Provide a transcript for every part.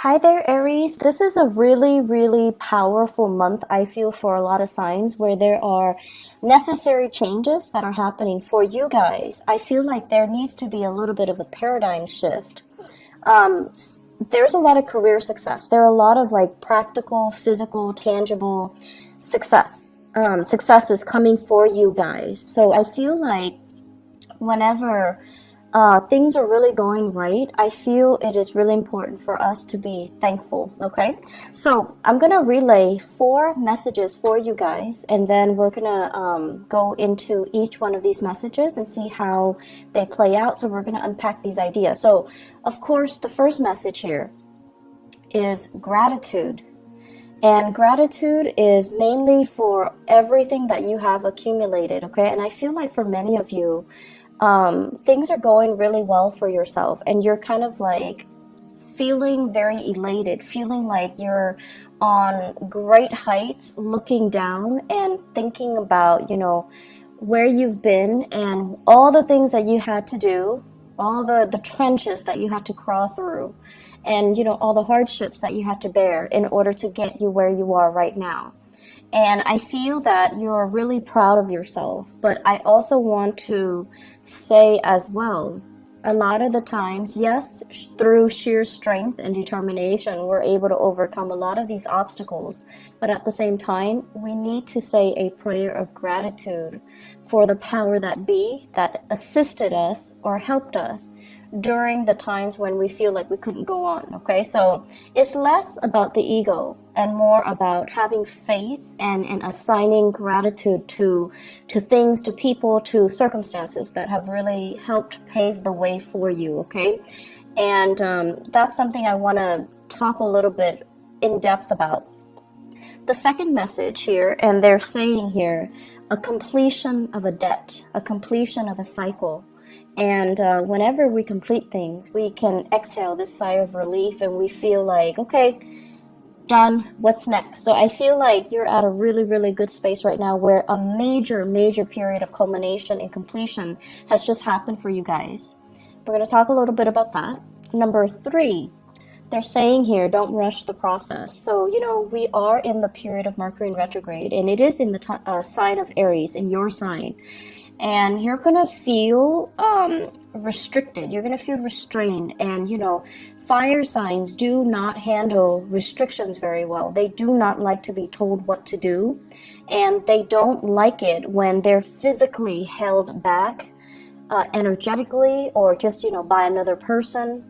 Hi there, Aries. This is a really, really powerful month, I feel, for a lot of signs where there are necessary changes that are happening for you guys. I feel like there needs to be a little bit of a paradigm shift. There's a lot of career success. There are a lot of like practical, physical, tangible success. Success is coming for you guys. So I feel like whenever things are really going right, I feel it is really important for us to be thankful, okay? So I'm going to relay 4 messages for you guys, and then we're going to go into each one of these messages and see how they play out. So we're going to unpack these ideas. So, of course, the first message here is gratitude. And gratitude is mainly for everything that you have accumulated, okay? And I feel like for many of you, things are going really well for yourself, and you're kind of like feeling very elated, feeling like you're on great heights, looking down and thinking about, where you've been and all the things that you had to do, all the trenches that you had to crawl through, and, all the hardships that you had to bear in order to get you where you are right now. And I feel that you're really proud of yourself, but I also want to say as well, a lot of the times, yes, through sheer strength and determination, we're able to overcome a lot of these obstacles. But at the same time, we need to say a prayer of gratitude for the power that be that assisted us or helped us during the times when we feel like we couldn't go on, okay? So it's less about the ego and more about having faith and assigning gratitude to things, to people, to circumstances that have really helped pave the way for you, okay? And that's something I want to talk a little bit in depth about. The second message here, and they're saying here, a completion of a debt, a completion of a cycle. And whenever we complete things, we can exhale this sigh of relief and we feel like, okay, done, what's next? So I feel like you're at a really, really good space right now where a major, major period of culmination and completion has just happened for you guys. We're going to talk a little bit about that. Number 3, they're saying here, don't rush the process. So, we are in the period of Mercury in retrograde, and it is in the sign of Aries, in your sign. And you're going to feel restricted. You're going to feel restrained. And, fire signs do not handle restrictions very well. They do not like to be told what to do. And they don't like it when they're physically held back energetically or just, by another person.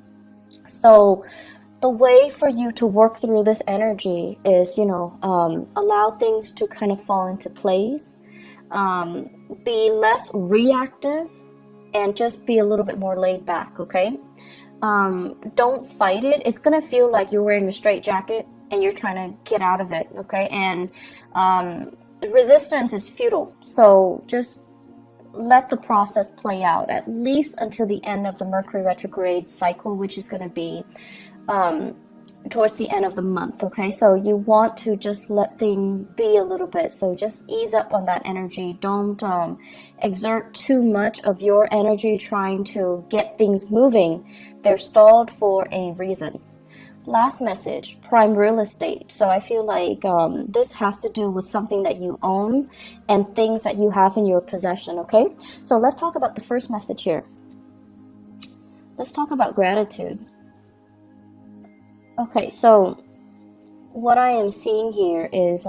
So the way for you to work through this energy is, allow things to kind of fall into place. Be less reactive and just be a little bit more laid back, okay? Don't fight it. It's gonna feel like you're wearing a straitjacket and you're trying to get out of it, okay? And resistance is futile, so just let the process play out, at least until the end of the Mercury retrograde cycle, which is going to be towards the end of the month, okay? So you want to just let things be a little bit. So just ease up on that energy. Don't exert too much of your energy trying to get things moving. They're stalled for a reason. Last message, prime real estate. So I feel like this has to do with something that you own and things that you have in your possession, okay? So let's talk about the first message here. Let's talk about gratitude. Okay, so what I am seeing here is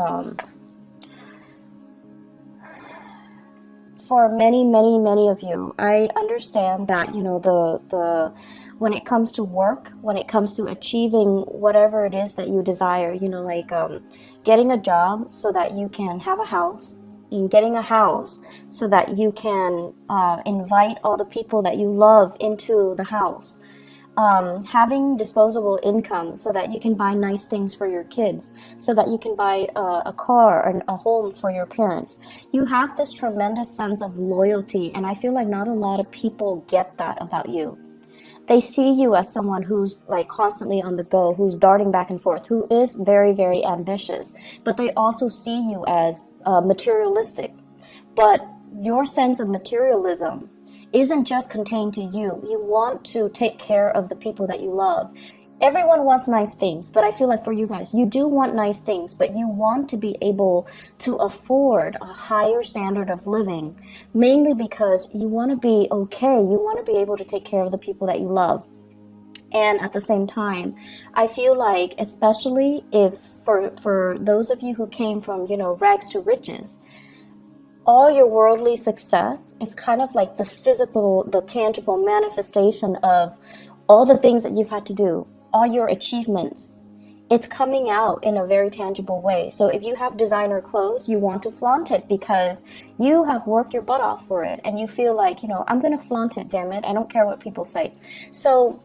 for many, many, many of you, I understand that, the when it comes to work, when it comes to achieving whatever it is that you desire, getting a job so that you can have a house, and getting a house so that you can invite all the people that you love into the house. Having disposable income so that you can buy nice things for your kids, so that you can buy a car and a home for your parents. You have this tremendous sense of loyalty, and I feel like not a lot of people get that about you. They see you as someone who's like constantly on the go, who's darting back and forth, who is very, very ambitious, but they also see you as materialistic. But your sense of materialism isn't just contained to you. You want to take care of the people that you love. Everyone wants nice things, but I feel like for you guys, you do want nice things, but you want to be able to afford a higher standard of living, mainly because you want to be okay. You want to be able to take care of the people that you love. And at the same time, I feel like, especially if for those of you who came from, rags to riches, all your worldly success is kind of like the physical, the tangible manifestation of all the things that you've had to do, all your achievements. It's coming out in a very tangible way. So if you have designer clothes, you want to flaunt it because you have worked your butt off for it. And you feel like, I'm going to flaunt it, damn it. I don't care what people say. So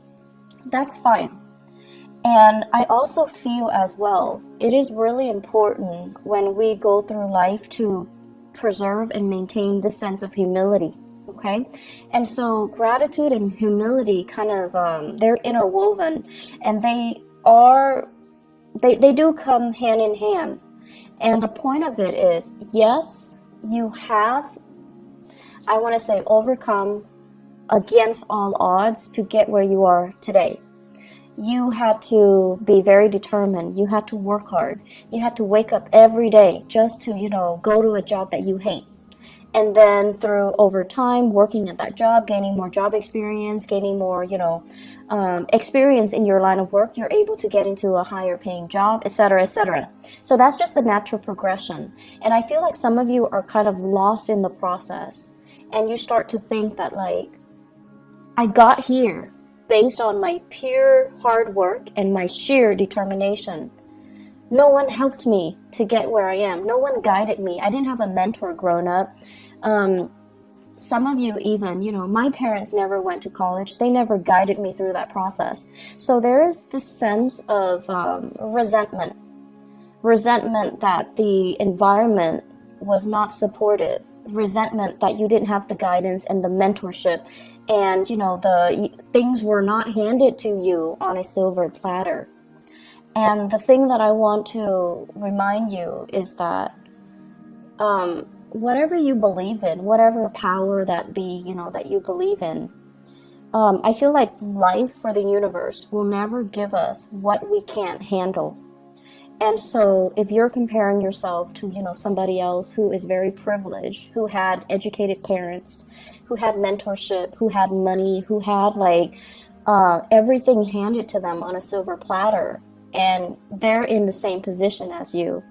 that's fine. And I also feel as well, it is really important when we go through life to preserve and maintain this sense of humility. Okay, and so gratitude and humility kind of they're interwoven, and they do come hand in hand. And the point of it is, yes, you have, I want to say, overcome against all odds to get where you are today. You had to be very determined. You had to work hard. You had to wake up every day just to, go to a job that you hate. And then through over time, working at that job, gaining more job experience, gaining more, experience in your line of work, you're able to get into a higher paying job, etc., etc. So that's just the natural progression. And I feel like some of you are kind of lost in the process. And you start to think that, like, I got here based on my pure hard work and my sheer determination. No one helped me to get where I am. No one guided me. I didn't have a mentor growing up. Some of you even, my parents never went to college. They never guided me through that process. So there is this sense of resentment that the environment was not supportive, resentment that you didn't have the guidance and the mentorship, and, the things were not handed to you on a silver platter. And the thing that I want to remind you is that whatever you believe in, whatever power that be, that you believe in, I feel like life or the universe will never give us what we can't handle. And so if you're comparing yourself to, somebody else who is very privileged, who had educated parents, who had mentorship, who had money, who had everything handed to them on a silver platter, and they're in the same position as you.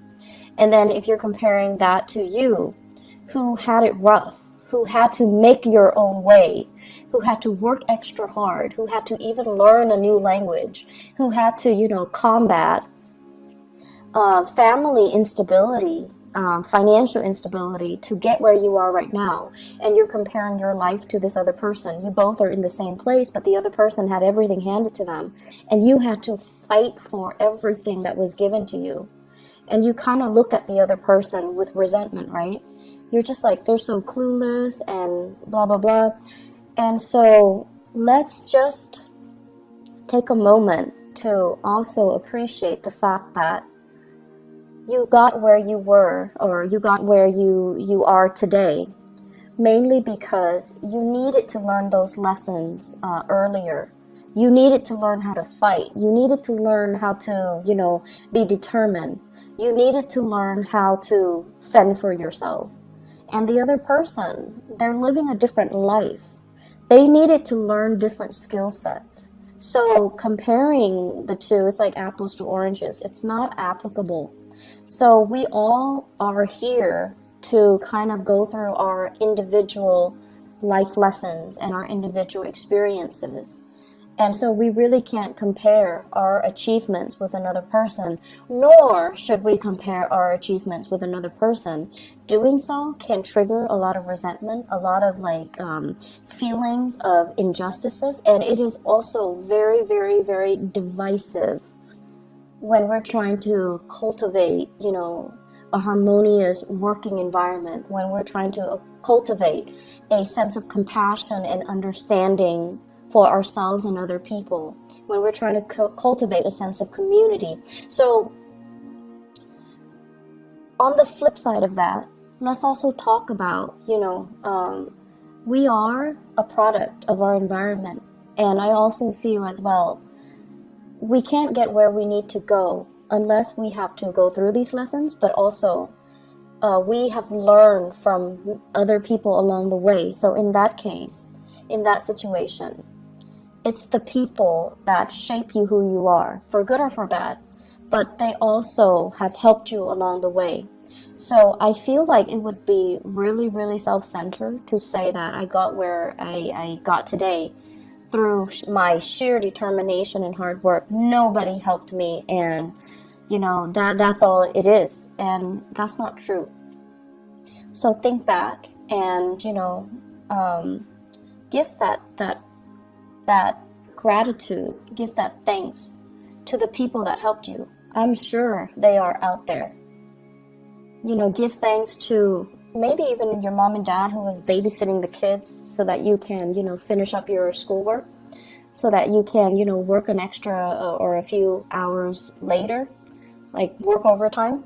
And then if you're comparing that to you, who had it rough, who had to make your own way, who had to work extra hard, who had to even learn a new language, who had to, combat family instability, financial instability to get where you are right now. And you're comparing your life to this other person. You both are in the same place, but the other person had everything handed to them. And you had to fight for everything that was given to you. And you kind of look at the other person with resentment, right? You're just like, they're so clueless and blah, blah, blah. And so let's just take a moment to also appreciate the fact that you got where you were, or you got where you are today, mainly because you needed to learn those lessons earlier. You needed to learn how to fight. You needed to learn how to, be determined. You needed to learn how to fend for yourself. And the other person, they're living a different life. They needed to learn different skill sets. So comparing the two, it's like apples to oranges. It's not applicable. So we all are here to kind of go through our individual life lessons and our individual experiences. And so we really can't compare our achievements with another person, nor should we compare our achievements with another person. Doing so can trigger a lot of resentment, a lot of feelings of injustices, and it is also very, very, very divisive when we're trying to cultivate, a harmonious working environment, when we're trying to cultivate a sense of compassion and understanding for ourselves and other people, when we're trying to cultivate a sense of community. So on the flip side of that, let's also talk about, we are a product of our environment. And I also feel as well, we can't get where we need to go unless we have to go through these lessons, but also we have learned from other people along the way. So in that case, in that situation, it's the people that shape you who you are, for good or for bad, but they also have helped you along the way. So I feel like it would be really, really self-centered to say that I got where I got today through my sheer determination and hard work. Nobody helped me, and that's all it is, and that's not true. So think back and give that gratitude, give that thanks to the people that helped you. I'm sure they are out there. Give thanks to maybe even your mom and dad who was babysitting the kids so that you can, finish up your schoolwork, so that you can, work an extra or a few hours later, like work overtime.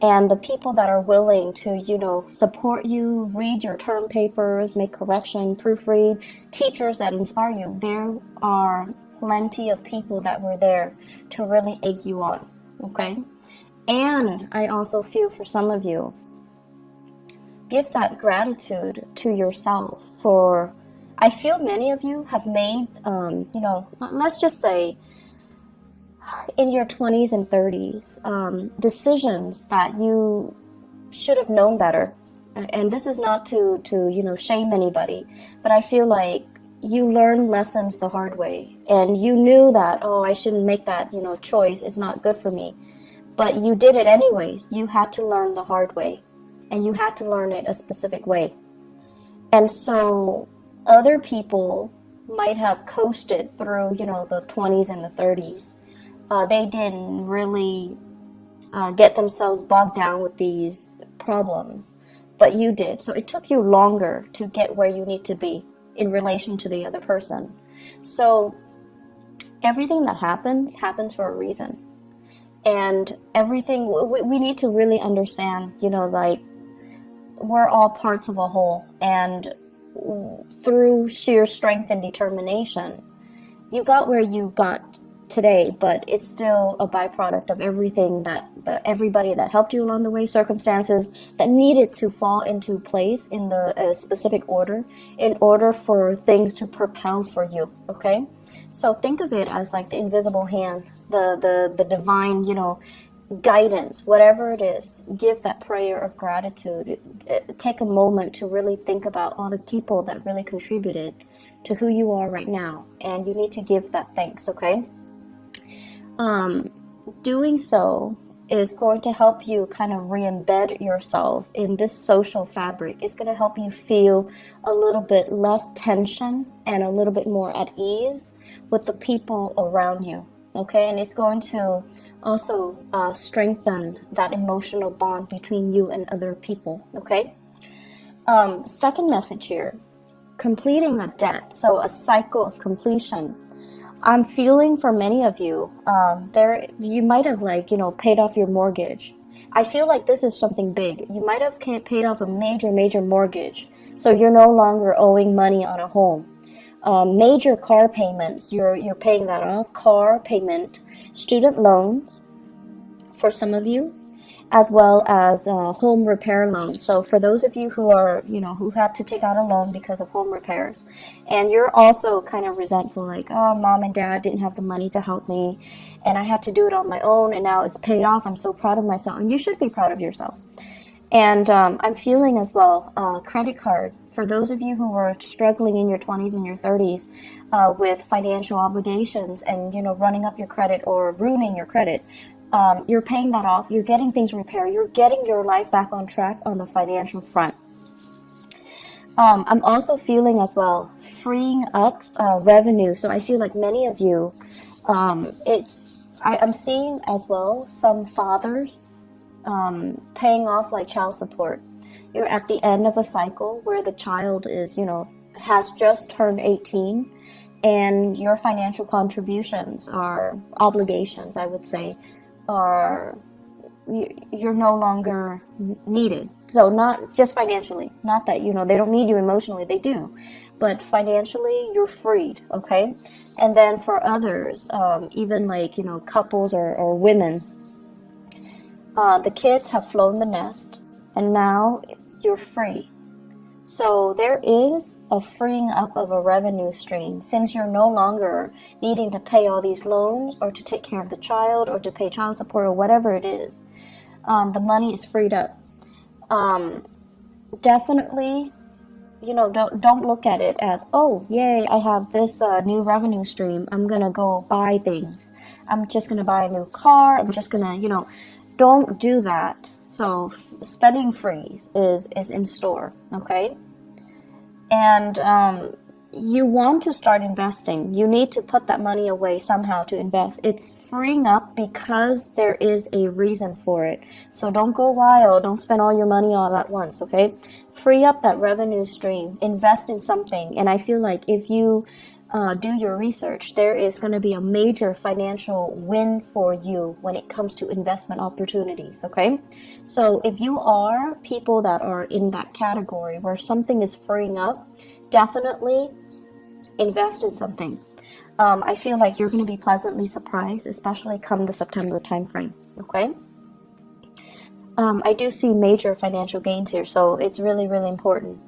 And the people that are willing to, support you, read your term papers, make correction, proofread, teachers that inspire you. There are plenty of people that were there to really egg you on, okay? And I also feel for some of you, give that gratitude to yourself for, I feel many of you have made, let's just say, in your 20s and 30s, decisions that you should have known better. And this is not to shame anybody, but I feel like you learned lessons the hard way, and you knew that, oh, I shouldn't make that, choice. It's not good for me. But you did it anyways. You had to learn the hard way, and you had to learn it a specific way. And so other people might have coasted through, the 20s and the 30s. They didn't really get themselves bogged down with these problems, but you did. So it took you longer to get where you need to be in relation to the other person. So everything that happens for a reason. And everything, we need to really understand, like, we're all parts of a whole. And through sheer strength and determination, you got where you got today, but it's still a byproduct of everything everybody that helped you along the way, circumstances that needed to fall into place in the specific order in order for things to propel for you, okay? So think of it as like the invisible hand, the divine, guidance, whatever it is. Give that prayer of gratitude. Take a moment to really think about all the people that really contributed to who you are right now, and you need to give that thanks, okay? Doing so is going to help you kind of re-embed yourself in this social fabric. It's going to help you feel a little bit less tension and a little bit more at ease with the people around you, okay? And it's going to also strengthen that emotional bond between you and other people, okay? Second message here, completing a debt, so a cycle of completion. I'm feeling for many of you, you might have paid off your mortgage. I feel like this is something big. You might have paid off a major mortgage, so you're no longer owing money on a home. Major car payments, you're paying that off. Car payment, student loans for some of you, as well as home repair loans. So for those of you who are, who had to take out a loan because of home repairs, and you're also kind of resentful, like, oh, mom and dad didn't have the money to help me, and I had to do it on my own, and now it's paid off. I'm so proud of myself, and you should be proud of yourself. And I'm feeling as well, credit card. For those of you who were struggling in your 20s and your 30s with financial obligations and, running up your credit or ruining your credit, you're paying that off. You're getting things repaired. You're getting your life back on track on the financial front. I'm also feeling as well freeing up revenue. So I feel like many of you, I'm seeing as well some fathers paying off like child support. You're at the end of a cycle where the child is, has just turned 18, and your financial contributions or obligations, I would say, you're no longer needed. So not just financially, not that, they don't need you emotionally, they do. but financially you're freed, okay? And then for others, even like, couples or women, the kids have flown the nest and now you're free. So there is a freeing up of a revenue stream since you're no longer needing to pay all these loans or to take care of the child or to pay child support or whatever it is. The money is freed up. Definitely, don't look at it as, oh, yay, I have this new revenue stream. I'm going to go buy things. I'm just going to buy a new car. I'm just going to, don't do that. So spending freeze is in store, okay? And you want to start investing. You need to put that money away somehow to invest. It's freeing up because there is a reason for it. So don't go wild. Don't spend all your money all at once, okay? Free up that revenue stream. Invest in something. And I feel like if you do your research, there is going to be a major financial win for you when it comes to investment opportunities, okay? So if you are people that are in that category where something is freeing up, definitely invest in something. I feel like you're going to be pleasantly surprised, especially come the September timeframe, okay? I do see major financial gains here, so it's really, really important.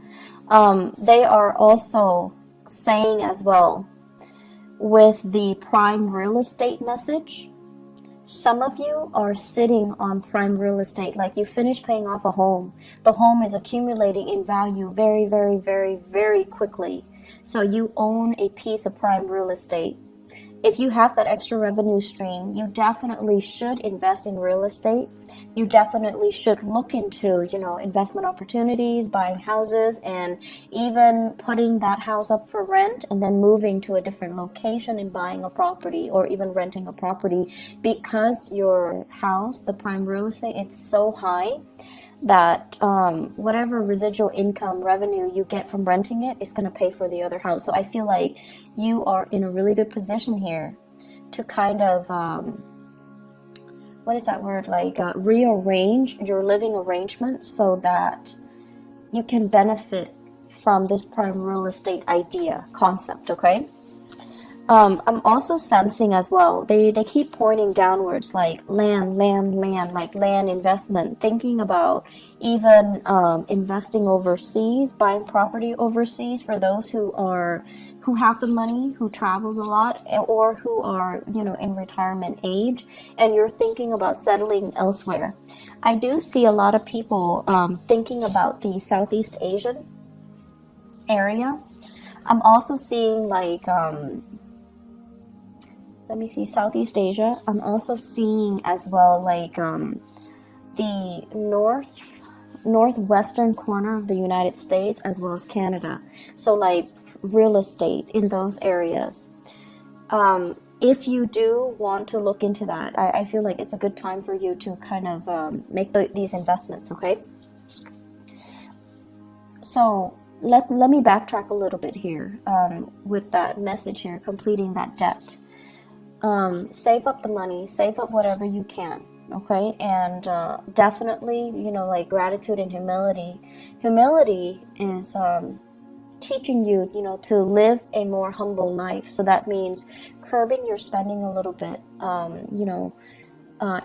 They are also saying as well with the prime real estate message, some of you are sitting on prime real estate, like you finished paying off a home. The home is accumulating in value very, very, very, very quickly. So you own a piece of prime real estate. If you have that extra revenue stream, you definitely should invest in real estate. You definitely should look into, investment opportunities, buying houses, and even putting that house up for rent and then moving to a different location and buying a property or even renting a property, because your house, the prime real estate, it's so high that whatever residual income revenue you get from renting it is going to pay for the other house. So I feel like you are in a really good position here to kind of what is that word, rearrange your living arrangement so that you can benefit from this prime real estate concept, okay? I'm also sensing as well, they keep pointing downwards, like land, like land investment, thinking about even investing overseas, buying property overseas for those who have the money, who travels a lot, or who are, in retirement age, and you're thinking about settling elsewhere. I do see a lot of people thinking about the Southeast Asian area. I'm also seeing let me see, Southeast Asia. I'm also seeing as well the northwestern corner of the United States as well as Canada. So like real estate in those areas. If you do want to look into that, I feel like it's a good time for you to kind of make these investments, okay? So let me backtrack a little bit here with that message here, completing that debt. Save up the money, save up whatever you can, okay? And definitely, gratitude and humility. Humility is teaching you, to live a more humble life. So that means curbing your spending a little bit,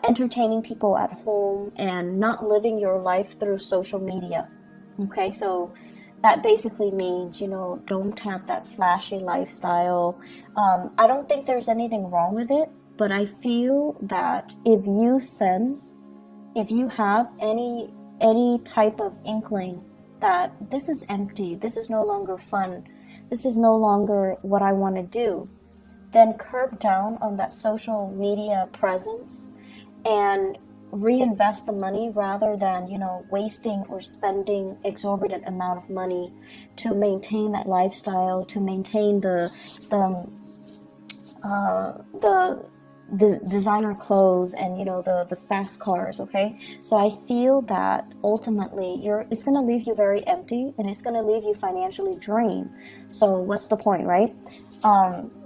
entertaining people at home and not living your life through social media, okay? So that basically means, don't have that flashy lifestyle. I don't think there's anything wrong with it, but I feel that if you have any type of inkling that this is empty, this is no longer fun, this is no longer what I want to do, then curb down on that social media presence and reinvest the money rather than wasting or spending exorbitant amount of money to maintain that lifestyle, to maintain the designer clothes and the fast cars, okay? So I feel that ultimately it's going to leave you very empty and it's going to leave you financially drained. So what's the point, right?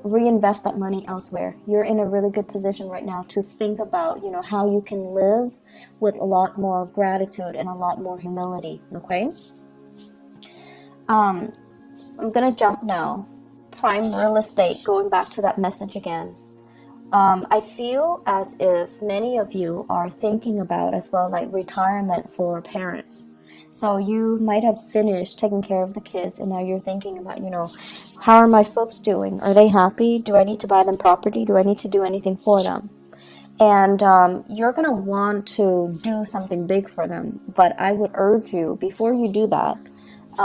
Reinvest that money elsewhere. You're in a really good position right now to think about how you can live with a lot more gratitude and a lot more humility, okay? I'm gonna jump now. Prime real estate, going back to that message again. I feel as if many of you are thinking about as well, like retirement for parents. So you might have finished taking care of the kids, and now you're thinking about, how are my folks doing? Are they happy? Do I need to buy them property? Do I need to do anything for them? And you're going to want to do something big for them. But I would urge you, before you do that,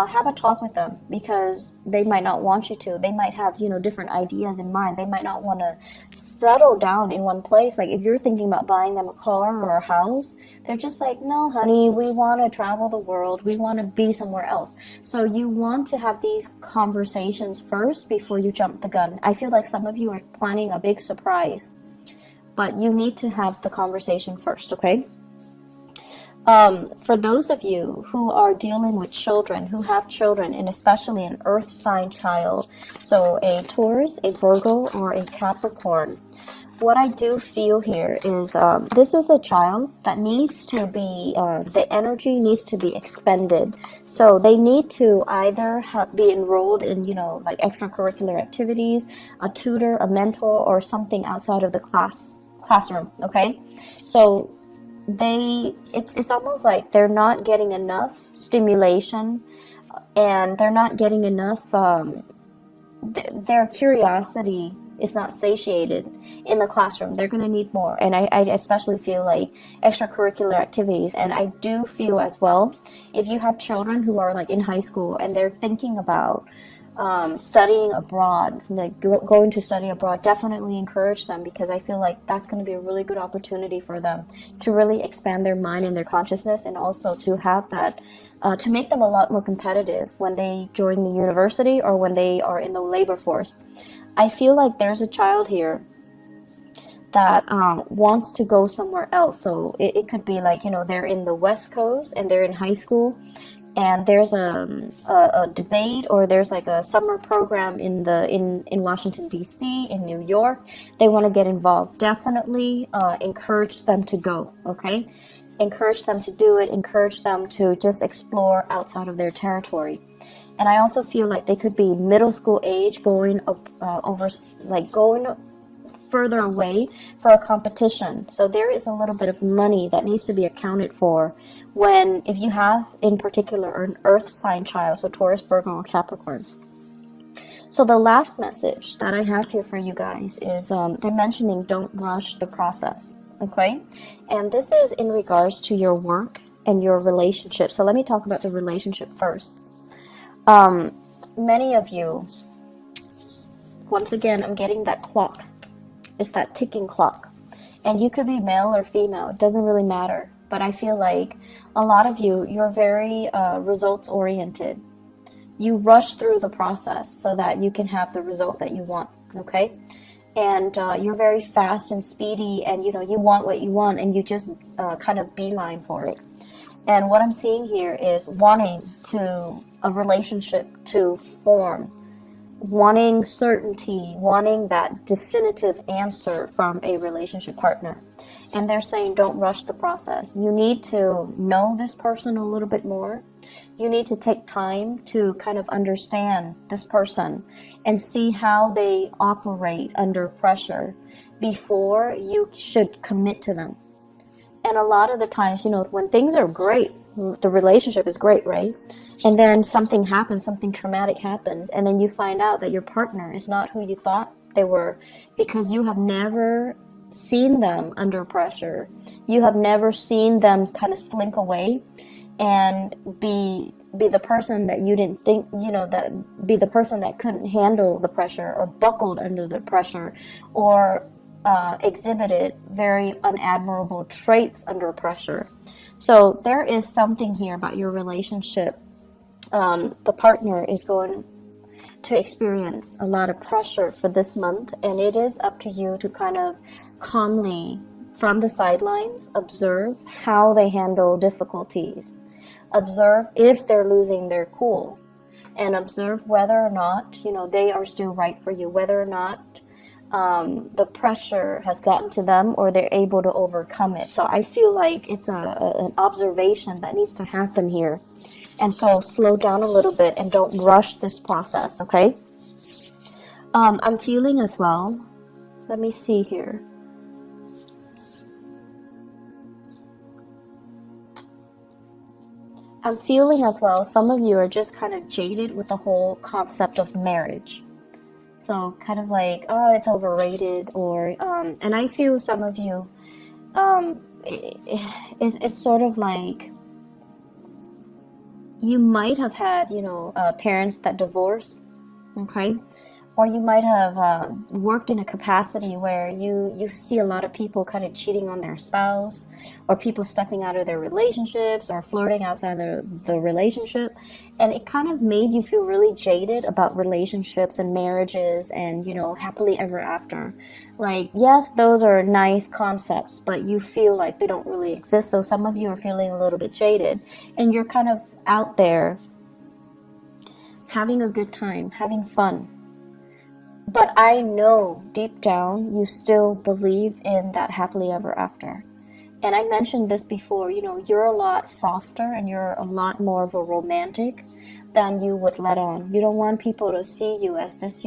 have a talk with them, because they might not want you to. They might have, different ideas in mind. They might not want to settle down in one place. Like if you're thinking about buying them a car or a house, they're just like, no, honey, we want to travel the world. We want to be somewhere else. So you want to have these conversations first before you jump the gun. I feel like some of you are planning a big surprise, but you need to have the conversation first, okay? For those of you who are dealing with children, who have children, and especially an earth sign child, so a Taurus, a Virgo, or a Capricorn, what I do feel here is this is a child that needs to be, the energy needs to be expended. So they need to either be enrolled in, like extracurricular activities, a tutor, a mentor, or something outside of the classroom, okay? So it's almost like they're not getting enough stimulation, and they're not getting enough their curiosity is not satiated in the classroom. They're going to need more. And I especially feel like extracurricular activities. And I do feel as well, if you have children who are like in high school and they're thinking about studying abroad, like going to study abroad, definitely encourage them, because I feel like that's going to be a really good opportunity for them to really expand their mind and their consciousness, and also to have that to make them a lot more competitive when they join the university or when they are in the labor force. I feel like there's a child here that wants to go somewhere else. So it could be like, they're in the West Coast and they're in high school, and there's a debate, or there's like a summer program in Washington D.C., in New York. They want to get involved. Definitely encourage them to go. Okay, encourage them to do it. Encourage them to just explore outside of their territory. And I also feel like they could be middle school age, going going further away for a competition. So there is a little bit of money that needs to be accounted for if you have in particular an earth sign child, so Taurus, Virgo, or Capricorn. So the last message that I have here for you guys is they're mentioning don't rush the process, okay? And this is in regards to your work and your relationship. So let me talk about the relationship first. Many of you, once again, I'm getting that clock. It's that ticking clock. And you could be male or female. It doesn't really matter. But I feel like a lot of you're very results oriented. You rush through the process so that you can have the result that you want, okay? And you're very fast and speedy, and you want what you want, and you just kind of beeline for it. And what I'm seeing here is wanting a relationship to form, wanting certainty, wanting that definitive answer from a relationship partner. And they're saying don't rush the process. You need to know this person a little bit more. You need to take time to kind of understand this person and see how they operate under pressure before you should commit to them. And a lot of the times, when things are great, the relationship is great, right? And then something happens, something traumatic happens, and then you find out that your partner is not who you thought they were, because you have never seen them under pressure. You have never seen them kind of slink away and be the person that you didn't think, be the person that couldn't handle the pressure, or buckled under the pressure, or exhibited very unadmirable traits under pressure. So there is something here about your relationship. The partner is going to experience a lot of pressure for this month, and it is up to you to kind of calmly, from the sidelines, observe how they handle difficulties. Observe if they're losing their cool, and observe whether or not, they are still right for you, whether or not the pressure has gotten to them, or they're able to overcome it. So I feel like it's an observation that needs to happen here. And so slow down a little bit and don't rush this process, okay? I'm feeling as well. Let me see here. I'm feeling as well, some of you are just kind of jaded with the whole concept of marriage. So kind of like, oh, it's overrated, or, and I feel some of you, it's sort of like, you might have had, parents that divorced, okay? Or you might have worked in a capacity where you see a lot of people kind of cheating on their spouse, or people stepping out of their relationships, or flirting outside the relationship. And it kind of made you feel really jaded about relationships and marriages and, happily ever after. Like, yes, those are nice concepts, but you feel like they don't really exist. So some of you are feeling a little bit jaded, and you're kind of out there having a good time, having fun. But I know deep down you still believe in that happily ever after. And I mentioned this before, you're a lot softer and you're a lot more of a romantic than you would let on. You don't want people to see you as this,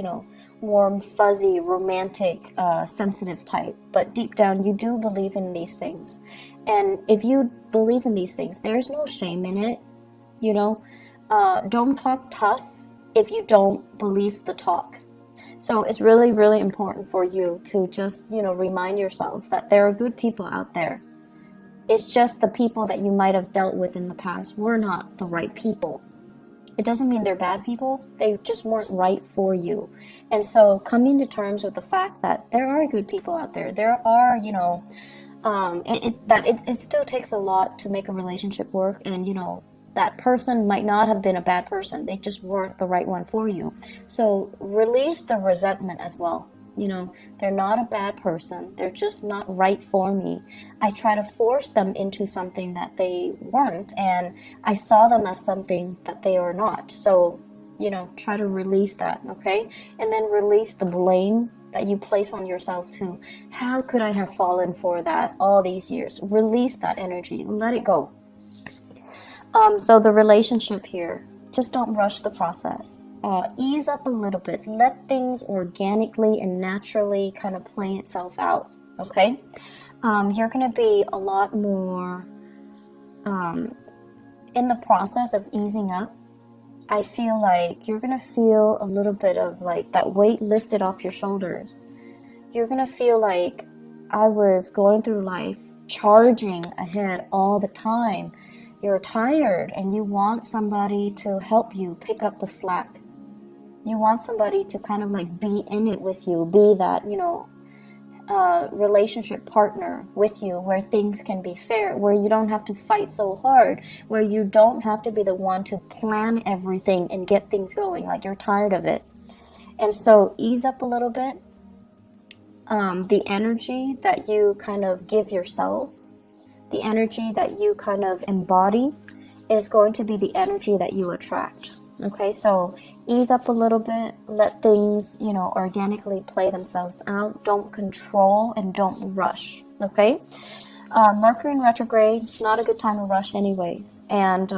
warm, fuzzy, romantic, sensitive type. But deep down you do believe in these things. And if you believe in these things, there's no shame in it. Don't talk tough if you don't believe the talk. So it's really, really important for you to just, remind yourself that there are good people out there. It's just the people that you might have dealt with in the past were not the right people. It doesn't mean they're bad people. They just weren't right for you. And so coming to terms with the fact that there are good people out there. There are, it still takes a lot to make a relationship work. And, that person might not have been a bad person. They just weren't the right one for you. So release the resentment as well. They're not a bad person. They're just not right for me. I try to force them into something that they weren't, and I saw them as something that they are not. So, try to release that, okay? And then release the blame that you place on yourself too. How could I have fallen for that all these years? Release that energy. Let it go. So the relationship here, just don't rush the process. Ease up a little bit. Let things organically and naturally kind of play itself out, okay? You're going to be a lot more in the process of easing up. I feel like you're going to feel a little bit of like that weight lifted off your shoulders. You're going to feel like I was going through life charging ahead all the time. You're tired and you want somebody to help you pick up the slack. You want somebody to kind of like be in it with you, be that, relationship partner with you where things can be fair, where you don't have to fight so hard, where you don't have to be the one to plan everything and get things going. Like you're tired of it. And so ease up a little bit. The energy that you kind of give yourself, the energy that you kind of embody is going to be the energy that you attract. Okay, so ease up a little bit, let things, organically play themselves out. Don't control and don't rush. Okay, Mercury in retrograde, it's not a good time to rush anyways. And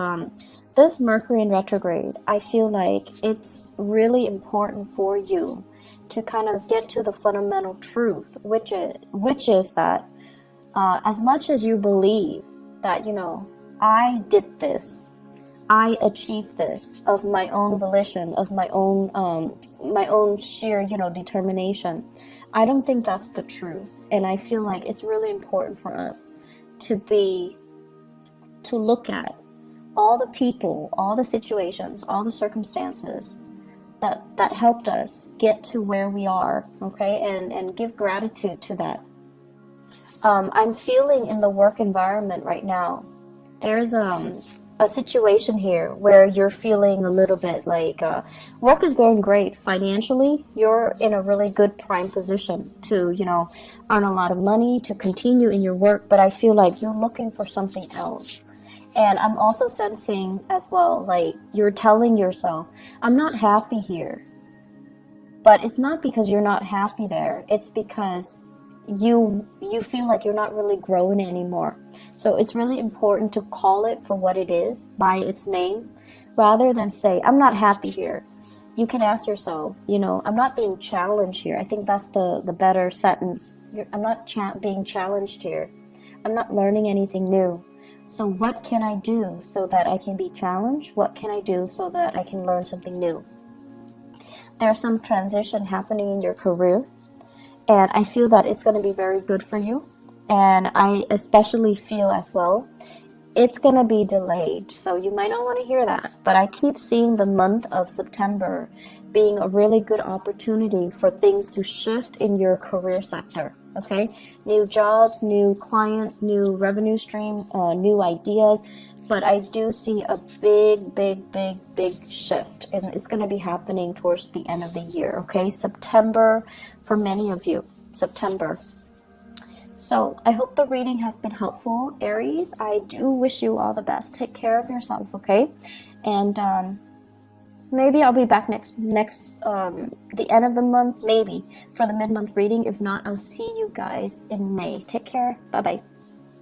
this Mercury in retrograde, I feel like it's really important for you to kind of get to the fundamental truth, which is that as much as you believe that, I did this, I achieved this of my own volition, of my own sheer, determination, I don't think that's the truth. And I feel like it's really important for us to look at all the people, all the situations, all the circumstances that helped us get to where we are, okay, and give gratitude to that. I'm feeling in the work environment right now, there's a situation here where you're feeling a little bit like work is going great financially. You're in a really good prime position to, earn a lot of money, to continue in your work, but I feel like you're looking for something else. And I'm also sensing as well, like you're telling yourself, I'm not happy here. But it's not because you're not happy there. It's because you feel like you're not really growing anymore. So it's really important to call it for what it is, by its name, rather than say, I'm not happy here. You can ask yourself, I'm not being challenged here. I think that's the better sentence. I'm not being challenged here. I'm not learning anything new. So what can I do so that I can be challenged? What can I do so that I can learn something new? There's some transition happening in your career, and I feel that it's going to be very good for you. And I especially feel as well, it's going to be delayed. So you might not want to hear that. But I keep seeing the month of September being a really good opportunity for things to shift in your career sector. Okay? New jobs, new clients, new revenue stream, new ideas. But I do see a big shift. And it's going to be happening towards the end of the year. Okay? September, for many of you. September. So I hope the reading has been helpful, Aries. I do wish you all the best. Take care of yourself, okay? And maybe I'll be back next the end of the month, maybe for the mid-month reading. If not, I'll see you guys in May. Take care. Bye-bye.